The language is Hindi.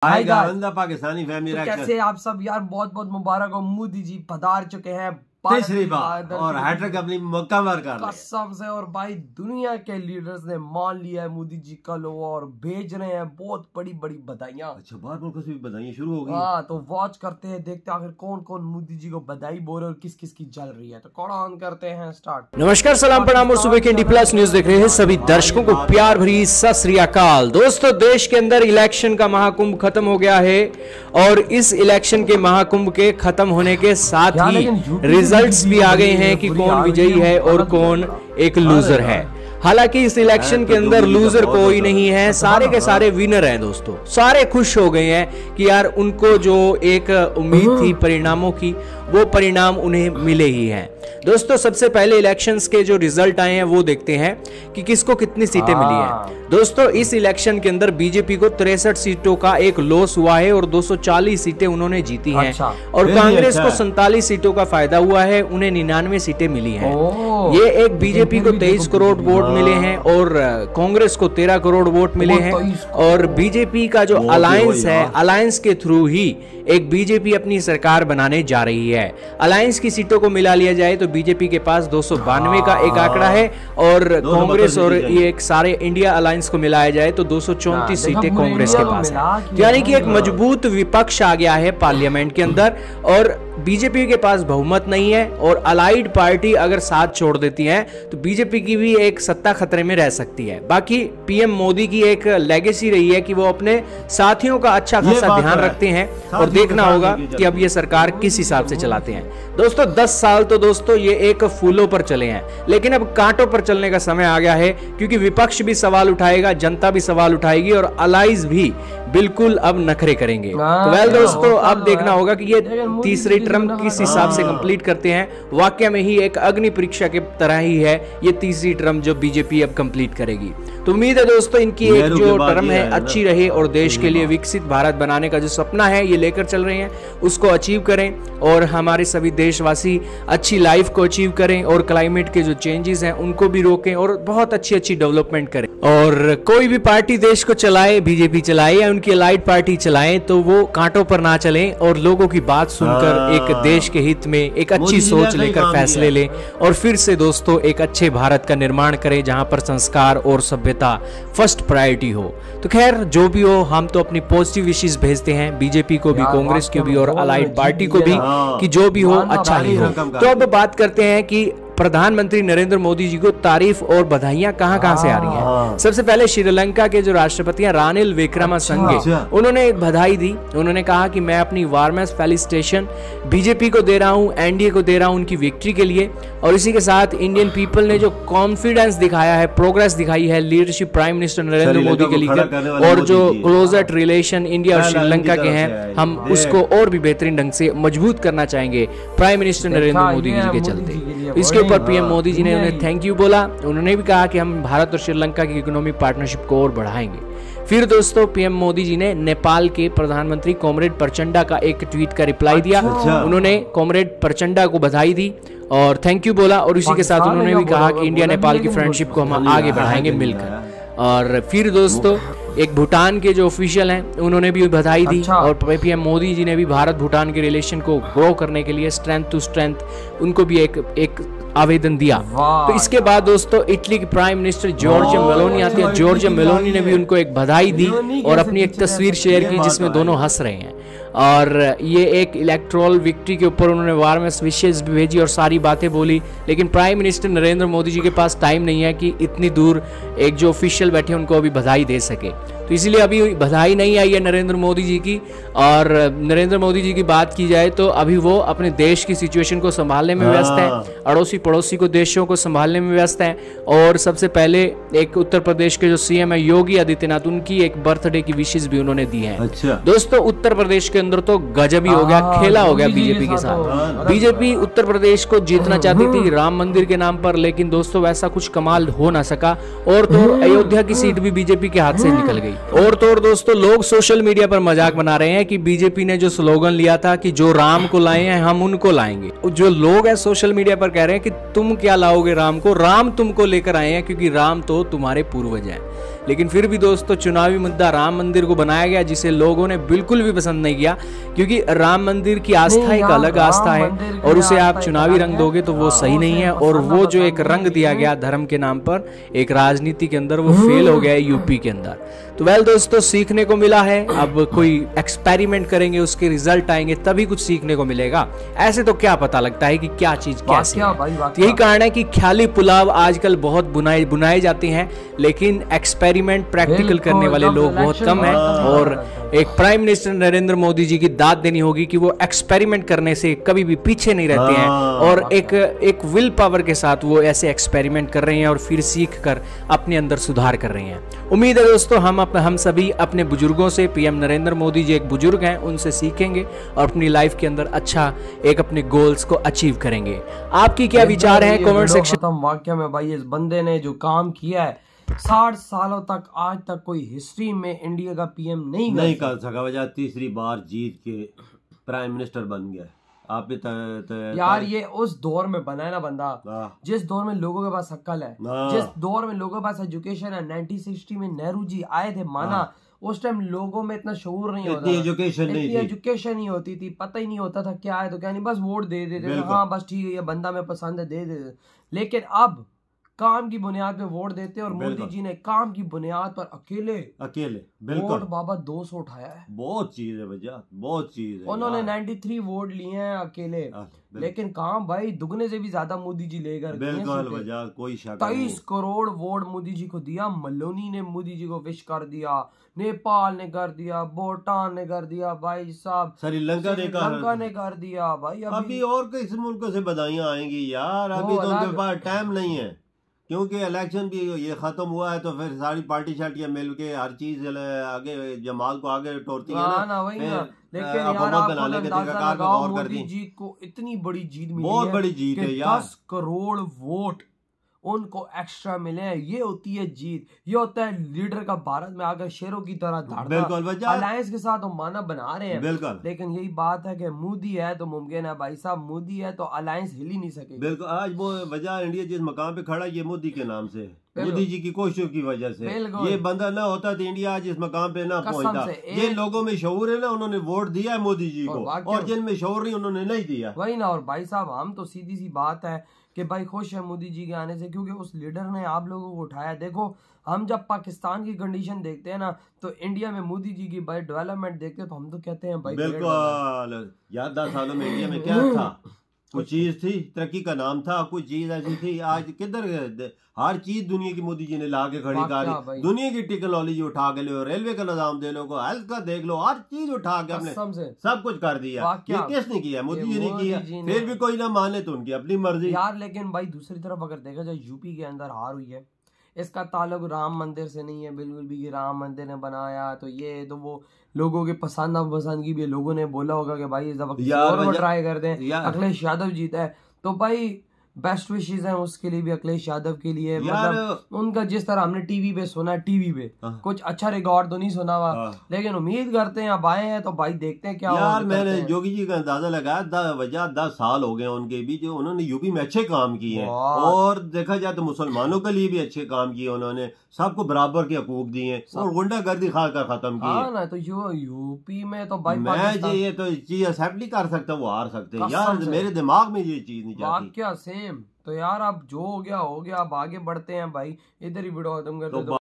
पाकिस्तानी फैमिली तो कैसे आप सब यार, बहुत बहुत मुबारक हो। मोदी जी पधार चुके हैं तीसरी बार और हैट्रिक अपनी मुकम्मल कर ली कसम से। और भाई दुनिया के लीडर्स ने मान लिया है मोदी जी का लो और भेज रहे हैं बहुत बड़ी बड़ी बधाइयां। अच्छा, बार बार भी बधाइयां शुरू हो गई। हाँ, तो वॉच करते हैं, देखते हैं आखिर कौन कौन मोदी जी को बधाई बोल रहे और किस किस की चल रही है। तो कौन ऑन करते हैं स्टार्ट। नमस्कार, सलाम, प्रणाम और सुबह के डी प्लस न्यूज देख रहे हैं सभी दर्शकों को प्यार भरी सत श्री अकाल। दोस्तों, देश के अंदर इलेक्शन का महाकुंभ खत्म हो गया है और इस इलेक्शन के महाकुंभ के खत्म होने के साथ ही रिजल्ट्स भी आ गए हैं कि कौन विजयी है और कौन एक लूजर है। हालांकि इस इलेक्शन के अंदर लूजर कोई नहीं है, सारे के सारे विनर हैं। दोस्तों, सारे खुश हो गए हैं कि यार उनको जो एक उम्मीद थी परिणामों की, वो परिणाम उन्हें मिले ही हैं। दोस्तों, सबसे पहले इलेक्शंस के जो रिजल्ट आए हैं वो देखते हैं कि किसको कितनी सीटें मिली हैं। दोस्तों, इस इलेक्शन के अंदर बीजेपी को 63 सीटों का एक लॉस हुआ है और 240 सीटें उन्होंने जीती हैं। और कांग्रेस को 47 सीटों का फायदा हुआ है, उन्हें 99 सीटें मिली हैं। ये एक बीजेपी को 23 करोड़ वोट मिले हैं और कांग्रेस को 13 करोड़ वोट मिले हैं। और बीजेपी का जो अलायंस है, अलायंस के थ्रू ही एक बीजेपी अपनी सरकार बनाने जा रही है। अलायंस की सीटों को मिला लिया जाए तो बीजेपी के पास 292 का एक आंकड़ा है और कांग्रेस और ये एक सारे इंडिया अलायंस को मिलाया जाए तो 234 सीटें कांग्रेस के पास है। यानी कि एक मजबूत विपक्ष आ गया है पार्लियामेंट के अंदर और बीजेपी के पास बहुमत नहीं है। और अलाइड पार्टी अगर साथ छोड़ देती है तो बीजेपी की भी एक सत्ता खतरे में रह सकती है। बाकी पीएम मोदी की एक लेगेसी रही है कि वो अपने साथियों का अच्छा खासा ध्यान रखते हैं और देखना होगा कि अब ये सरकार किस हिसाब से चलाते हैं। दोस्तों, 10 साल तो दोस्तों ये एक फूलों पर चले हैं, लेकिन अब कांटों पर चलने का समय आ गया है, क्योंकि विपक्ष भी सवाल उठाएगा, जनता भी सवाल उठाएगी और अलाइज भी बिल्कुल अब नखरे करेंगे। तो वेल दोस्तों, अब देखना होगा कि ये तीसरी टर्म किस हिसाब से कंप्लीट करते हैं। वाकई में ही एक अग्नि परीक्षा के तरह ही है ये तीसरी टर्म जो बीजेपी अब कंप्लीट करेगी। तो उम्मीद है दोस्तों इनकी एक जो टर्म है अच्छी रहे और देश के लिए विकसित भारत बनाने का जो सपना है ये लेकर चल रहे हैं उसको अचीव करें और हमारे सभी देशवासी अच्छी लाइफ को अचीव करें और क्लाइमेट के जो चेंजेस हैं उनको भी रोकें और बहुत अच्छी अच्छी डेवलपमेंट करें। और कोई भी पार्टी देश को चलाए, बीजेपी चलाए या उनकी अलाइड पार्टी चलाए, तो वो कांटों पर ना चलें और लोगों की बात सुनकर एक देश के हित में एक अच्छी सोच लेकर फैसले लें और फिर से दोस्तों एक अच्छे भारत का निर्माण करें जहां पर संस्कार और सभ्यता फर्स्ट प्रायोरिटी हो। तो खैर, जो भी हो, हम तो अपनी पॉजिटिव विशेष भेजते हैं बीजेपी को भी, कांग्रेस को भी और अलाइड पार्टी को भी कि जो भी हो अच्छा ही हो। तो अब बात करते हैं कि प्रधानमंत्री नरेंद्र मोदी जी को तारीफ और बधाइयां कहां से आ रही हैं। सबसे पहले श्रीलंका के जो राष्ट्रपति हैं रानिल विक्रमासिंघे, उन्होंने एक बधाई दी। उन्होंने कहा कि मैं अपनी वार्मेस्ट फेलिसिटेशन बीजेपी को दे रहा हूं, एनडीए को दे रहा हूं उनकी विक्ट्री के लिए। और इसी के साथ इंडियन पीपल ने जो कॉन्फिडेंस दिखाया है, प्रोग्रेस दिखाई है, leadership prime minister Narendra Modi के लिए और जो क्लोजर रिलेशन इंडिया और श्रीलंका के हैं, हम उसको और भी बेहतरीन ढंग से मजबूत करना चाहेंगे प्राइम मिनिस्टर नरेंद्र मोदी जी के चलते। इसके पर पीएम मोदी जी ने उन्हें थैंक यू बोला। उन्होंने भी कहा कि हम भारत और श्रीलंका की इकोनॉमिक पार्टनरशिप को और बढ़ाएंगे। फिर दोस्तों, पीएम मोदी जी ने नेपाल के प्रधानमंत्री कॉमरेड प्रचंडा का एक ट्वीट का रिप्लाई दिया। उन्होंने कॉमरेड प्रचंडा को बधाई दी और थैंक यू बोला और इसी के साथ उन्होंने भी कहा कि इंडिया नेपाल की फ्रेंडशिप को हम आगे बढ़ाएंगे मिलकर। और फिर दोस्तों, एक भूटान के जो ऑफिशियल हैं उन्होंने भी बधाई दी और पीएम मोदी जी ने भी भारत भूटान के रिलेशन को ग्रो करने के लिए स्ट्रेंथ टू स्ट्रेंथ उनको भी एक आवेदन दिया। तो इसके बाद दोस्तों इटली के प्राइम मिनिस्टर जॉर्जिया मेलोनी आती है। जॉर्जिया मेलोनी ने भी उनको एक बधाई दी और अपनी एक तस्वीर शेयर की जिसमें दोनों हंस रहे हैं। और ये एक इलेक्टोरल विक्ट्री के ऊपर उन्होंने वार्मेस्ट विशेष भी भेजी और सारी बातें बोली। लेकिन प्राइम मिनिस्टर नरेंद्र मोदी जी के पास टाइम नहीं है कि इतनी दूर एक जो ऑफिशियल बैठे उनको अभी बधाई दे सके, तो इसलिए अभी बधाई नहीं आई है नरेंद्र मोदी जी की। और नरेंद्र मोदी जी की बात की जाए तो अभी वो अपने देश की सिचुएशन को संभालने में व्यस्त हैं, अड़ोसी पड़ोसी को देशों को संभालने में व्यस्त हैं। और सबसे पहले एक उत्तर प्रदेश के जो सीएम है योगी आदित्यनाथ, उनकी एक बर्थडे की विशेष भी उन्होंने दी है। दोस्तों, उत्तर प्रदेश के अंदर तो गजब ही हो गया, खेला हो गया बीजेपी के साथ। बीजेपी उत्तर प्रदेश को जीतना चाहती थी राम मंदिर के नाम पर, लेकिन दोस्तों वैसा कुछ कमाल हो ना सका और तो अयोध्या की सीट भी बीजेपी के हाथ से निकल गई। और तो और दोस्तों, लोग सोशल मीडिया पर मजाक बना रहे हैं कि बीजेपी ने जो स्लोगन लिया था कि जो राम को लाए हैं हम उनको लाएंगे, जो लोग हैं सोशल मीडिया पर कह रहे हैं कि तुम क्या लाओगे राम को, राम तुमको लेकर आए हैं क्योंकि राम तो तुम्हारे पूर्वज हैं। लेकिन फिर भी दोस्तों चुनावी मुद्दा राम मंदिर को बनाया गया, जिसे लोगों ने बिल्कुल भी पसंद नहीं किया, क्योंकि राम मंदिर की आस्था एक अलग आस्था है और उसे आप चुनावी रंग दोगे तो वो सही नहीं है। और वो जो एक रंग दिया गया धर्म के नाम पर एक राजनीति के अंदर, वो फेल हो गया है यूपी के अंदर। तो वेल दोस्तों, सीखने को मिला है। अब कोई एक्सपेरिमेंट करेंगे, उसके रिजल्ट आएंगे, तभी कुछ सीखने को मिलेगा। ऐसे तो क्या पता लगता है कि क्या चीज कैसे है। तो यही कारण है कि ख्याली पुलाव आजकल बहुत बुनाए जाते हैं, लेकिन एक्सपेरिमेंट प्रैक्टिकल करने वाले लोग बहुत कम हैं। और एक प्राइम मिनिस्टर नरेंद्र मोदी जी की दाद देनी होगी कि वो एक्सपेरिमेंट करने से कभी भी पीछे नहीं रहते हैं और एक विल पावर के साथ वो ऐसे एक्सपेरिमेंट कर रहे हैं और फिर सीख कर अपने अंदर सुधार कर रहे हैं। उम्मीद है दोस्तों हम सभी अपने बुजुर्गों से, पीएम नरेंद्र मोदी जी एक बुजुर्ग हैं, उनसे सीखेंगे और अपनी लाइफ के अंदर अच्छा एक अपने गोल्स को अचीव करेंगे। आपकी क्या विचार है कमेंट सेक्शन। वाकई में भाई इस बंदे ने जो काम किया है 60 सालों तक, आज तक कोई हिस्ट्री में इंडिया का पीएम नहीं कर सका। वजह तीसरी बार जीत के प्राइम मिनिस्टर बन गया। आप भी यार ये उस दौर में बना है ना बंदा, जिस दौर में लोगों के पास अक्ल है, जिस दौर में लोगों के पास एजुकेशन है। 1960 में नेहरू जी आए थे, माना उस टाइम लोगों में इतना शऊर नहीं होता, एजुकेशन नहीं होती थी, पता ही नहीं होता था क्या है तो क्या नहीं, बस वोट दे देते थे। हाँ बस ठीक है, ये बंदा में पसंद है, दे देते। लेकिन अब काम की बुनियाद पे वोट देते हैं और मोदी जी ने काम की बुनियाद पर अकेले बिल्कुल बाबा 200 उठाया है। बहुत चीज है भैया, बहुत चीज है। उन्होंने 93 वोट लिए हैं अकेले, लेकिन काम भाई दुगने से भी ज्यादा मोदी जी लेकर कोई शक 23 करोड़ वोट मोदी जी को दिया। मलोनी ने मोदी जी को विश कर दिया, नेपाल ने कर दिया, भूटान ने कर दिया, भाई साहब श्रीलंका ने कर दिया। भाई अभी और किस मुल्कों से बधाइयां आएंगी यार, अभी तो उनके पास टाइम नहीं है, क्योंकि इलेक्शन भी ये खत्म हुआ है तो फिर सारी पार्टी शार्टियां मिल के हर चीज आगे जमाल को आगे टोरती है ना। लेकिन यार आपको अंदाजा लगाओ, मोदी जी को इतनी बड़ी जीत मिली है, बहुत बड़ी जीत है यार। 10 करोड़ वोट उनको एक्स्ट्रा मिले हैं, ये होती है जीत। ये होता है लीडर का भारत में आकर शेरों की तरह दौड़ना। अलायंस के साथ हम माना बना रहे हैं, लेकिन यही बात है कि मोदी है तो मुमकिन है भाई साहब, मोदी है तो अलायंस हिल ही नहीं सके। बिल्कुल, आज वो वजह इंडिया जिस मकाम पे खड़ा ये मोदी के नाम से, मोदी जी की कोशिशों की वजह से। ये बंदा ना होता तो इंडिया आज इस मकाम पे ना पहुंचता। ये लोगों में शऊर है ना, उन्होंने वोट दिया है मोदी जी को, और जिनमें शऊर नहीं उन्होंने नहीं दिया। वही ना। और भाई साहब हम तो सीधी सी बात है कि भाई खुश है मोदी जी के आने से, क्योंकि उस लीडर ने आप लोगों को उठाया। देखो हम जब पाकिस्तान की कंडीशन देखते हैं ना, तो इंडिया में मोदी जी की भाई डेवलपमेंट देखते हैं तो हम तो कहते हैं भाई बिल्कुल यार 10 सालों में इंडिया में क्या था, कुछ चीज थी, तरक्की का नाम था, कुछ चीज ऐसी थी। आज किधर हर चीज दुनिया की मोदी जी ने ला के खड़ी कर, दुनिया की टेक्नोलॉजी उठा के लो, रेलवे का निजाम दे लो, हेल्थ का देख लो, हर चीज उठा के हमने सब कुछ कर दिया। ये किसने किया? मोदी जी ने किया। फिर भी कोई ना माने तो उनकी अपनी मर्जी यार। लेकिन भाई दूसरी तरफ अगर देखा जाए, यूपी के अंदर हार हुई है, इसका ताल्लुक राम मंदिर से नहीं है बिल्कुल भी, कि राम मंदिर ने बनाया तो ये तो वो लोगों के पसंद नापसंद की भी लोगों ने बोला होगा कि भाई इस दफा ट्राई कर दें। अखिलेश यादव जीता है तो भाई बेस्ट विशेस हैं उसके लिए भी, अखिलेश यादव के लिए। मतलब उनका जिस तरह हमने टीवी पे सुना, टीवी पे कुछ अच्छा रिकॉर्ड तो नहीं सुना हुआ, लेकिन उम्मीद करते हैं अब आए हैं तो भाई देखते हैं क्या यार। मैंने योगी जी का अंदाजा लगाया, वजह 10 साल हो गए उनके भी, जो उन्होंने यूपी में अच्छे काम किए हैं, और देखा जाए तो मुसलमानों के लिए भी अच्छे काम किए उन्होंने, सबको बराबर के हकूक दिए और गुंडागर्दी खाकर खत्म की ना। तो यूपी में तो भाई मैं ये तो चीज एक्सेप्ट नहीं कर सकता, वो हार सकते हैं यार, मेरे दिमाग में ये चीज नहीं जाती। क्या सेम तो यार अब जो हो गया, अब आगे बढ़ते हैं भाई। इधर ही वीडियो खत्म करते हैं।